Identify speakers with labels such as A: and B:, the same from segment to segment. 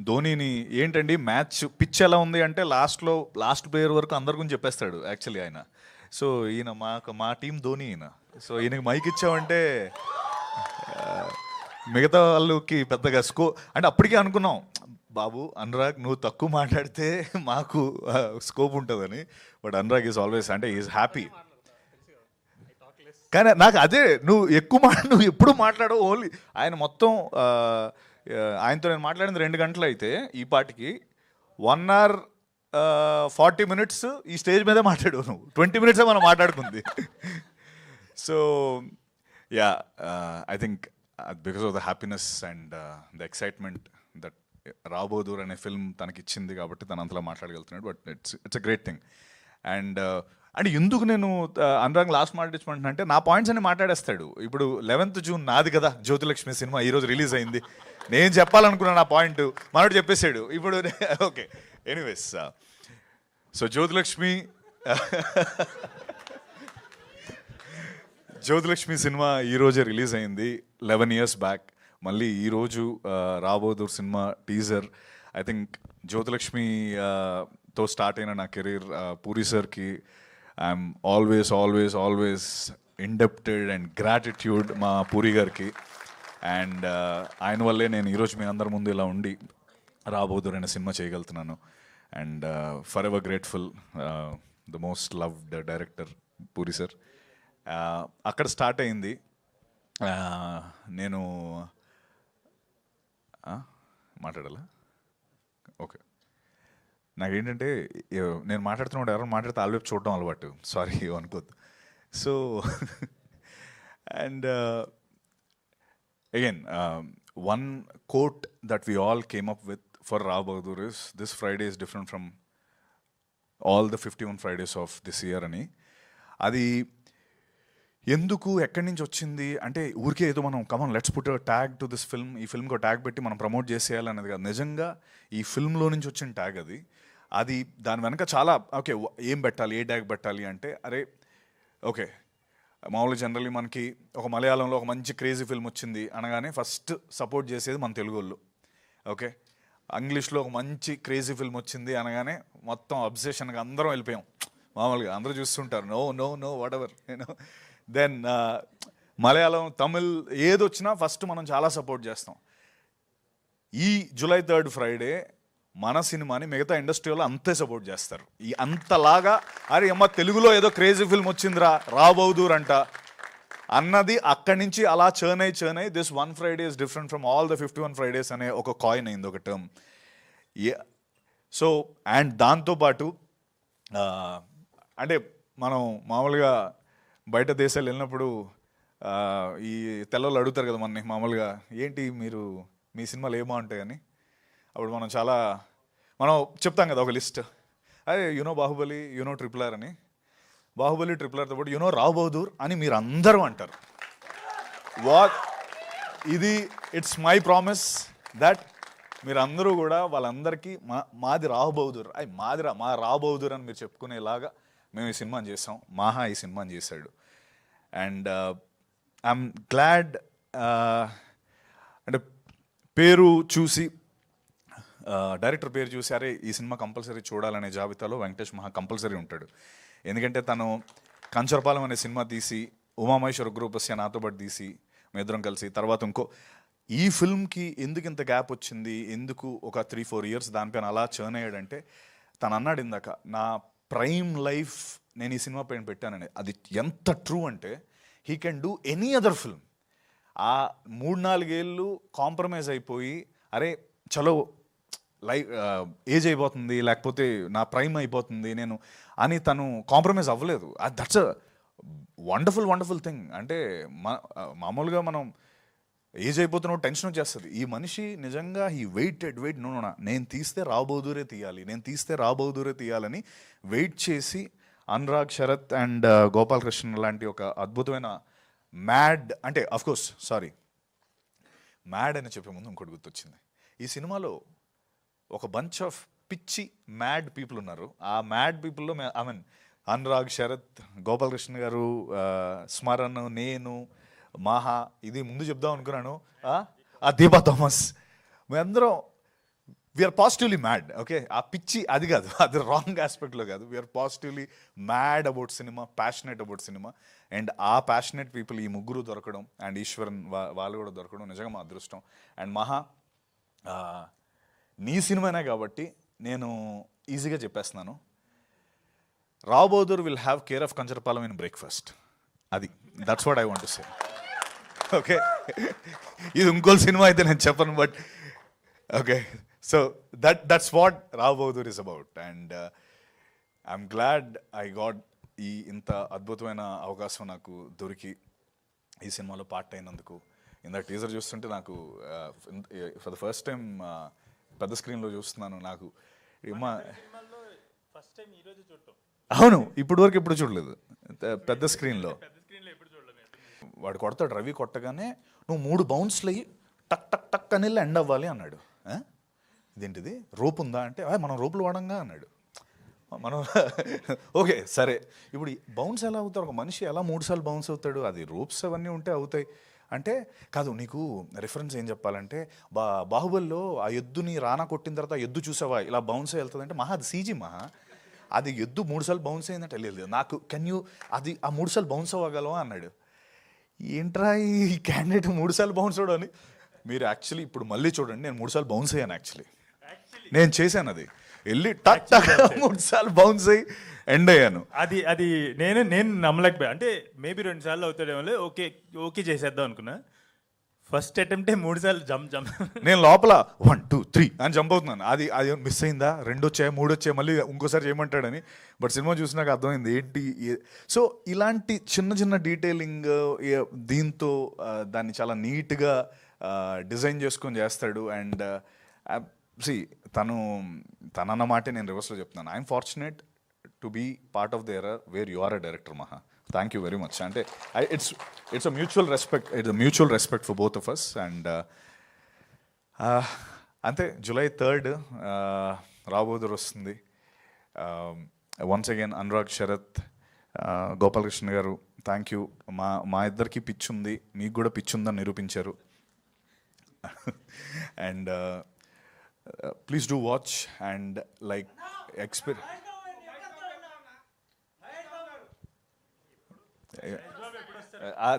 A: ధోనిని ఏంటండి match pitch ఎలా ఉంది అంటే లాస్ట్ ప్లేయర్ వరకు అందరి గురించి చెప్పేస్తాడు యాక్చువల్లీ ఆయన. సో ఈయన మా టీం ధోని ఈయన. సో ఈయనకి మైక్ ఇచ్చామంటే మిగతా వాళ్ళకి పెద్దగా అంటే అప్పటికే అనుకున్నాం బాబు అనురాగ్ నువ్వు తక్కువ మాట్లాడితే మాకు స్కోప్ ఉంటుందని. బట్ అనురాగ్ ఈజ్ ఆల్వేస్ అంటే ఈజ్ హ్యాపీ. కానీ నాకు అదే నువ్వు ఎప్పుడు మాట్లాడవు ఓన్లీ ఆయన మొత్తం ఆయనతో నేను మాట్లాడింది 2 గంటలు అయితే ఈ పాటికి 1 hour 40 minutes ఈ స్టేజ్ మీదే మాట్లాడావు నువ్వు. 20 minutes మనం మాట్లాడుకుంది. So ya I think because of the happiness and the excitement that Rabodur అనే ఫిల్మ్ తనకి ఇచ్చింది కాబట్టి తను అంతలా మాట్లాడగలుగుతున్నాడు. But it's a great thing. And ఎందుకు నేను అనురాగ్ లాస్ట్ మాట్లాడించమంటున్నా అంటే నా పాయింట్స్ అన్ని మాట్లాడేస్తాడు. ఇప్పుడు 11th June నాది కదా జ్యోతిలక్ష్మి సినిమా ఈరోజు రిలీజ్ అయింది. నేను చెప్పాలనుకున్నా నా పాయింట్ మనోడు చెప్పేశాడు. ఇప్పుడు okay anyways so Jyothilakshmi cinema ఈరోజే రిలీజ్ అయింది 11 years బ్యాక్. మళ్ళీ ఈరోజు Rabodur cinema teaser. I think జ్యోతిలక్ష్మితో స్టార్ట్ అయిన నా కెరీర్ పూరి సార్కి I'm always indebted and gratitude మా పూరి గారికి. అండ్ ఆయన వల్లే నేను ఈరోజు మీ అందరి ముందు ఇలా ఉండి రాబోదూర్ అనే సినిమా చేయగలుగుతున్నాను. And for ever grateful the most loved director puri sir. అక్కడ స్టార్ట్ అయింది. నేను మాట్లాడాలా? ఓకే. నాకేంటంటే నేను మాట్లాడుతున్నాడు ఎవరైనా మాట్లాడితే ఆల్వేపు చూడడం అలవాటు. సారీ అనుకోద్దు. So and again one quote that we all came up with for Rao Bahadur is, this Friday is different from all the 51 Fridays of this year అని. అది ఎందుకు ఎక్కడి నుంచి వచ్చింది అంటే ఊరికే ఏదో మనం come on let's put tag to this film, ఈ ఫిల్మ్కి ఒక ట్యాగ్ పెట్టి మనం ప్రమోట్ చేసేయాలనేది కాదు. నిజంగా ఈ ఫిల్మ్లో నుంచి వచ్చిన ట్యాగ్ అది దాని వెనక చాలా ఓకే ఏం పెట్టాలి, ఏ ట్యాగ్ పెట్టాలి అంటే అరే ఓకే మామూలుగా జనరల్లీ మనకి ఒక మలయాళంలో ఒక మంచి క్రేజీ ఫిల్మ్ వచ్చింది అనగానే ఫస్ట్ సపోర్ట్ చేసేది మన తెలుగు వాళ్ళు. ఓకే ఇంగ్లీష్లో ఒక మంచి క్రేజీ ఫిల్మ్ వచ్చింది అనగానే మొత్తం అబ్సెషన్గా అందరం వెళ్ళిపోయాం. మామూలుగా అందరూ చూస్తుంటారు నో వాట్ ఎవర్ నేను. దెన్ మలయాళం, తమిళ్ ఏదొచ్చినా ఫస్ట్ మనం చాలా సపోర్ట్ చేస్తాం. ఈ July 3rd ఫ్రైడే మన సినిమాని మిగతా ఇండస్ట్రీలో అంతే సపోర్ట్ చేస్తారు. ఈ అంతలాగా అరే అమ్మ తెలుగులో ఏదో క్రేజీ ఫిల్మ్ వచ్చిందిరా రాబోదూర్ అంట అన్నది అక్కడి నుంచి అలా చర్న్ అయ్యి this 1 Friday is different from all the 51 Fridays అనే ఒక కాయిన్ అయింది, ఒక టర్మ్. సో అండ్ దాంతోపాటు అంటే మనం మామూలుగా బయట దేశాలు వెళ్ళినప్పుడు ఈ తెల్లలు అడుగుతారు కదా మనని మామూలుగా, ఏంటి మీరు మీ సినిమాలు ఏమో ఉంటాయని. అప్పుడు మనం చెప్తాం కదా ఒక లిస్ట్, అదే యూనో బాహుబలి, యూనో RRR అని. బాహుబలి RRRతో పాటు యూనో రావ్ బహదూర్ అని మీరు అందరూ అంటారు. ఇది ఇట్స్ మై ప్రామిస్ దట్ మీరందరూ కూడా వాళ్ళందరికీ మాది రావ్ బహదూర్, మా రావ్ బహదూర్ అని మీరు చెప్పుకునేలాగా మేము ఈ సినిమాని చేసాం. మాహా ఈ సినిమాని చేశాడు. అండ్ ఐఎమ్ గ్లాడ్ అంటే పేరు చూసి డైరెక్టర్ పేరు చూసి అరే ఈ సినిమా కంపల్సరీ చూడాలనే జాబితాలో వెంకటేష్ మహా కంపల్సరీ ఉంటాడు. ఎందుకంటే తను కంచరపాలెం అనే సినిమా తీసి ఉమామహేశ్వర గ్రూపస్య నాతో పాటు తీసి మేమిద్దరం కలిసి తర్వాత ఈ ఫిల్మ్కి ఎందుకు ఇంత గ్యాప్ వచ్చింది, ఎందుకు ఒక 3-4 years దానిపైన అలా చర్న్ అయ్యాడంటే తను అన్నాడు ఇందాక నా ప్రైమ్ లైఫ్ నేను ఈ సినిమా పైన పెట్టానని. అది ఎంత ట్రూ అంటే he can do any other film. ఆ 3-4 ఏళ్ళు కాంప్రమైజ్ అయిపోయి అరే చలో ఏజ్ అయిపోతుంది లేకపోతే నా ప్రైమ్ అయిపోతుంది నేను అని తను కాంప్రమైజ్ అవ్వలేదు. That's a wonderful thing. అంటే మామూలుగా మనం ఏజ్ అయిపోతున్న టెన్షన్ వచ్చేస్తుంది. ఈ మనిషి నిజంగా హీ వెయిటెడ్ నేను తీస్తే రాబోదూరే తీయాలని వెయిట్ చేసి అనురాగ్, శరత్ అండ్ గోపాలకృష్ణ లాంటి ఒక అద్భుతమైన మ్యాడ్ అంటే అఫ్కోర్స్ మ్యాడ్ అని చెప్పే ముందు ఇంకోటి గుర్తొచ్చింది. ఈ సినిమాలో ఒక బంచ్ ఆఫ్ పిచ్చి మ్యాడ్ పీపుల్ ఉన్నారు. ఆ మ్యాడ్ పీపుల్లో అనురాగ్, శరత్, గోపాలకృష్ణ గారు, స్మరణ్, నేను, మాహా, ఇది ముందు చెప్దాం అనుకున్నాను, దీపా థామస్, మేమందరం వీఆర్ పాజిటివ్లీ మ్యాడ్. ఓకే, ఆ పిచ్చి అది కాదు, అది రాంగ్ ఆస్పెక్ట్లో కాదు. We are positively mad about cinema, passionate about cinema. And ఆ ప్యాషనెట్ పీపుల్ ఈ ముగ్గురు దొరకడం, అండ్ ఈశ్వరన్ వాళ్ళు కూడా దొరకడం నిజంగా మా అదృష్టం. అండ్ మహా, నీ సినిమానే కాబట్టి నేను ఈజీగా చెప్పేస్తున్నాను, Rao Bahadur will have care of Kancharapalem in breakfast. అది that's what I want to say. Okay, ఇది ఇంకో సినిమా అయితే నేను చెప్పను, but okay, so that's what Rao Bahadur is about. And I'm glad I got ఈ ఇంత అద్భుతమైన అవకాశం నాకు దొరికి ఈ సినిమాలో పార్ట్ అయినందుకు. ఇందాక టీజర్ చూస్తుంటే నాకు ఫర్ ద ఫస్ట్ టైం పెద్ద స్క్రీన్లో చూస్తున్నాను. నాకు అవును, ఇప్పుడు వరకు ఎప్పుడు చూడలేదు పెద్ద స్క్రీన్లో. వాడు కొడతాడు, రవి కొట్టగానే నువ్వు 3 బౌన్స్లు అయ్యి టక్ టక్ టక్ అని ఎండ్ అవ్వాలి అన్నాడు. ఇదేంటిది, రోప్ ఉందా అంటే మనం రోపులు వాడంగా అన్నాడు. మనం ఓకే సరే, ఇప్పుడు బౌన్స్ ఎలా అవుతారు, ఒక మనిషి ఎలా 3 సార్లు బౌన్స్ అవుతాడు, అది రోప్స్ అవన్నీ ఉంటే అవుతాయి అంటే. కాదు, నీకు రిఫరెన్స్ ఏం చెప్పాలంటే, బాహుబలిలో ఆ ఎద్దుని రానా కొట్టిన తర్వాత ఎద్దు చూసావా ఇలా బౌన్స్ వెళ్తుంది అంటే, మహా అది సీజీ మహా, అది ఎద్దు 3 సార్లు బౌన్స్ అయిందంటే లేదు నాకు, కెన్ యూ అది ఆ 3 సార్లు బౌన్స్ అవ్వగలవా అన్నాడు. ఏంట్రా ఈ క్యాండిడేట్ 3 సార్లు బౌన్స్ అవడం అని. మీరు యాక్చువల్లీ ఇప్పుడు మళ్ళీ చూడండి, నేను 3 సార్లు బౌన్స్ అయ్యాను. యాక్చువల్లీ నేను చేశాను, అది వెళ్ళి టక్ టక్ 3 సార్లు బౌన్స్ అయ్యి ఎండ్ అయ్యాను.
B: అది నేను నమ్మలేకపోయా. అంటే మేబీ 2 సార్లు అవుతాడేమో, ఓకే ఓకే చేసేద్దాం అనుకున్నా. ఫస్ట్ అటెంప్టే 3 సార్లు జంప్.
A: నేను లోపల 1 2 3 అని జంప్ అవుతున్నాను. అది మిస్ అయిందా, 2 వచ్చాయి 3 వచ్చాయి, మళ్ళీ ఇంకోసారి చేయమంటాడని. బట్ సినిమా చూసినాక అర్థమైంది ఏంటి. సో ఇలాంటి చిన్న చిన్న డీటెయిలింగ్ దీంతో దాన్ని చాలా నీట్గా డిజైన్ చేసుకొని చేస్తాడు. అండ్ సి తనన్న మాటే నేను రివర్స్లో చెప్తున్నాను. I'm fortunate to be part of the era where you are a director Maha. Thank you very much. అంటే it's a mutual respect for both of us. And అంతే, July 3rd రావ్ బహదూర్ వస్తుంది. Once again Anurag, Sharath, Gopalakrishna garu, thank you. మా ఇద్దరికి pitch ఉంది, మీకు కూడా pitch ఉందని నిరూపించారు. And please do watch and like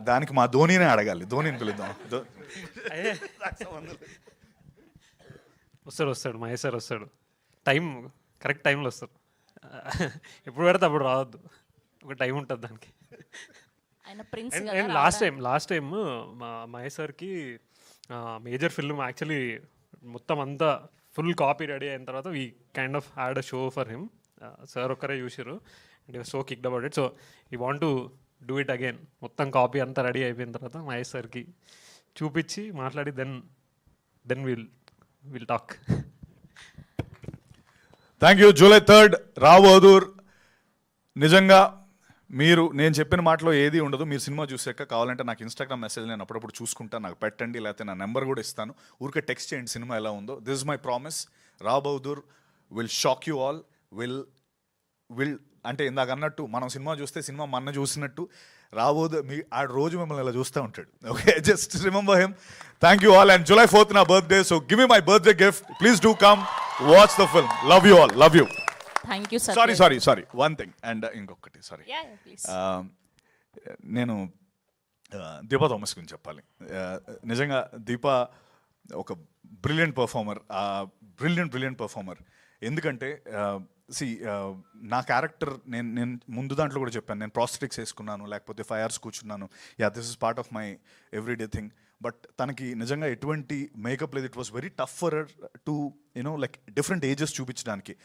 A: దానికి మా ధోనినే అడగాలి, ధోనిని పిలుద్దాం.
C: వస్తాడు మహేష్ సార్ వస్తాడు, కరెక్ట్ టైంలో వస్తారు. ఎప్పుడు పెడితే అప్పుడు రావద్దు, ఒక టైం ఉంటుంది దానికి. లాస్ట్ టైం మా మహేష్ సార్కి మేజర్ ఫిల్మ్ యాక్చువల్లీ మొత్తం అంతా ఫుల్ కాపీ రెడీ అయిన తర్వాత we kind of had a show for him. Sir ఒక్కరే చూసారు and so kicked about it. So we want to do it again. మొత్తం కాపీ అంతా రెడీ అయిపోయిన తర్వాత మహేష్ సార్కి చూపించి మాట్లాడి then we'll talk.
A: Thank you. July 3rd Rao Bahadur. నిజంగా నేను చెప్పిన మాటలో ఏది ఉండదు. మీరు సినిమా చూసాక కావాలంటే నాకు ఇన్స్టాగ్రామ్ మెసేజ్ నేను అప్పుడప్పుడు చూసుకుంటాను, నాకు పెట్టండి, లేకపోతే నా నెంబర్ కూడా ఇస్తాను. ఊరికే టెక్స్ట్ చేయండి సినిమా ఎలా ఉందో. This is my promise. Rao Bahadur will shock you all. Will అంటే ఇందాక అన్నట్టు మనం సినిమా చూస్తే సినిమా మన చూసినట్టు రావ్ బహదూర్ ఆ రోజు మిమ్మల్ని ఇలా చూస్తూ ఉంటాడు. Okay, just remember him. Thank you all. And July 4th నా birthday, so give me my birthday gift. Please do come watch the film. Love you all. Love you.
D: Thank you sir.
A: Sorry one thing and ఇంకొకటి sorry, నేను Deepa Thomas గురించి చెప్పాలి. నిజంగా దీపా ఒక brilliant performer. ఎందుకంటే నా character నేను ముందు దాంట్లో కూడా చెప్పాను, నేను ప్రాస్థెటిక్స్ వేసుకున్నాను, లేకపోతే 5 hours కూర్చున్నాను. This is part of my everyday thing. But తనకి నిజంగా ఎటువంటి మేకప్ లేదు. It was very tough for her to like different ages చూపించడానికి.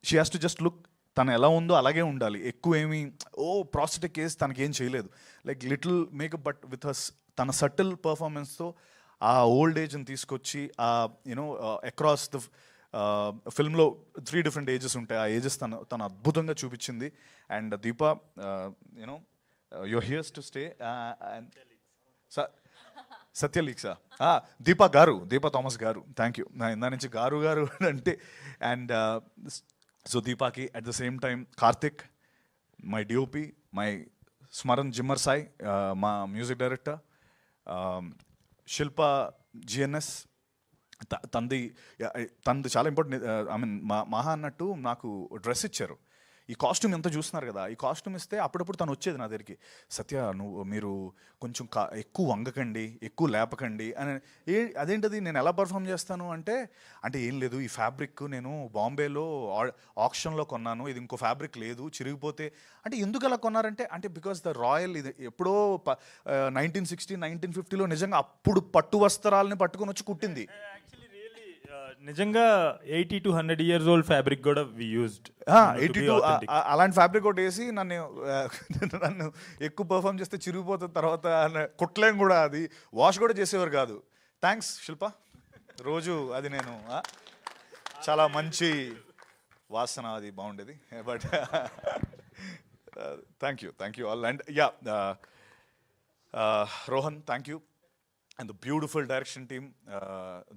A: She has to just look, తను ఎలా ఉందో అలాగే ఉండాలి. ఎక్కువ ఏమి ప్రాస్థెటిక్ వేసి తనకేం చేయలేదు, like little makeup. But with his తన సటిల్ పర్ఫార్మెన్స్తో ఆ ఓల్డ్ ఏజ్ని తీసుకొచ్చి అక్రాస్ ద ఫిల్మ్లో 3 different ఏజెస్ ఉంటాయి. ఆ ఏజెస్ తను అద్భుతంగా చూపించింది. And Deepa, your here's to stay. సత్యలీక్సా Deepa Thomas garu, thank you. ఇందా నుంచి గారు అంటే. అండ్ సో దీపాకి at the same time Karthik, my DOP, my Smaran Zimmer Sai, మా మ్యూజిక్ డైరెక్టర్, శిల్ప జిఎన్ఎస్, తనది చాలా ఇంపార్టెంట్. ఐ మీన్ మహా అన్నట్టు నాకు డ్రెస్ ఇచ్చారు. ఈ కాస్ట్యూమ్ ఎంత చూస్తున్నారు కదా, ఈ కాస్ట్యూమ్ ఇస్తే అప్పుడప్పుడు తను వచ్చేది నా దగ్గరికి, సత్య మీరు కొంచెం ఎక్కువ వంగకండి, ఎక్కువ లేపకండి అని. అదేంటది నేను ఎలా పర్ఫామ్ చేస్తాను అంటే ఏం లేదు, ఈ ఫ్యాబ్రిక్ నేను బాంబేలో ఆప్షన్లో కొన్నాను, ఇది ఇంకో ఫ్యాబ్రిక్ లేదు, చిరిగిపోతే. అంటే ఎందుకు అలా కొన్నారంటే బికాస్ ద రాయల్, ఇది ఎప్పుడో 1960 1950లో నిజంగా అప్పుడు పట్టు వస్త్రాలని పట్టుకొని వచ్చి కుట్టింది.
B: నిజంగా 80 to 100 years old ఫ్యాబ్రిక్ కూడా వి యూజ్డ్.
A: 82 అలాంటి ఫ్యాబ్రిక్ ఒకటి వేసి నన్ను ఎక్కువ పర్ఫామ్ చేస్తే చిరిగిపోతుంది తర్వాత కుట్టలేం కూడా, అది వాష్ కూడా చేసేవారు కాదు. థ్యాంక్స్ శిల్ప, రోజు అది నేను చాలా మంచి వాసన, అది బాగుండేది. But thank you all. And yeah, Rohan, thank you. And the beautiful direction team,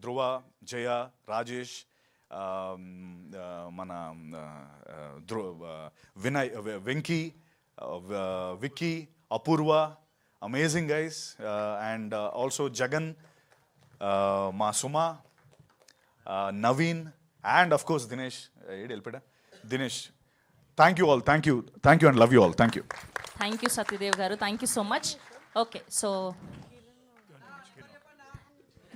A: Dhruva, Jaya, Rajesh, Vinay, Venki, Vicky, Apurva, amazing guys, and also Jagan, Suma, Naveen, and of course Dinesh. Dinesh, thank you all, thank you and love you all, thank you.
D: Thank you Satyadev garu, thank you so much. Okay, so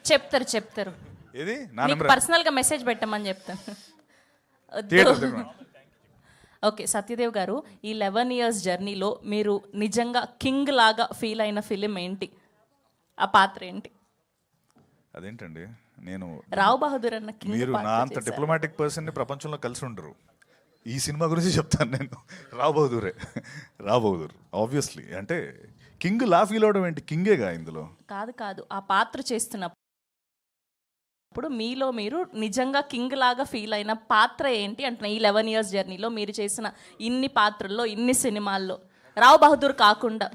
D: చెప్తారు
A: ఏది నా
D: మీకు
A: number
D: పర్సనల్గా message పెట్టమని చెప్తాను. Okay Satyadev గారు, ఈ 11 years జర్నీలో మీరు నిజంగా కింగ్ లాగా ఫీల్ అయిన ఫిలిం ఏంటి, ఆ పాత్ర ఏంటి?
A: అదేంటండి, నేను
D: రావ్ బహదూర్ అన్న కింగ్
A: మీరు నా అంత డిప్లొమాటిక్ పర్సన్ని ప్రపంచంలో కలిసి ఉండరు. ఈ సినిమా గురించి చెప్తాను నేను. రావ్ బహదూర్ ఆబ్వియస్లీ. అంటే కింగ్ లా ఫీల్ అవడం ఏంటి, కింగేగా ఇందులో.
D: కాదు ఆ పాత్ర చేస్తున్నప్పుడు మీలో మీరు నిజంగా కింగ్ లాగా ఫీల్ అయిన పాత్ర ఏంటి అంటున్నా. ఈ 11 years జర్నీలో మీరు చేసిన ఇన్ని పాత్రల్లో, ఇన్ని సినిమాల్లో, రావ్ బహదూర్ కాకుండా.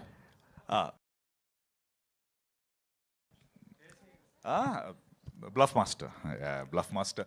A: Bluff master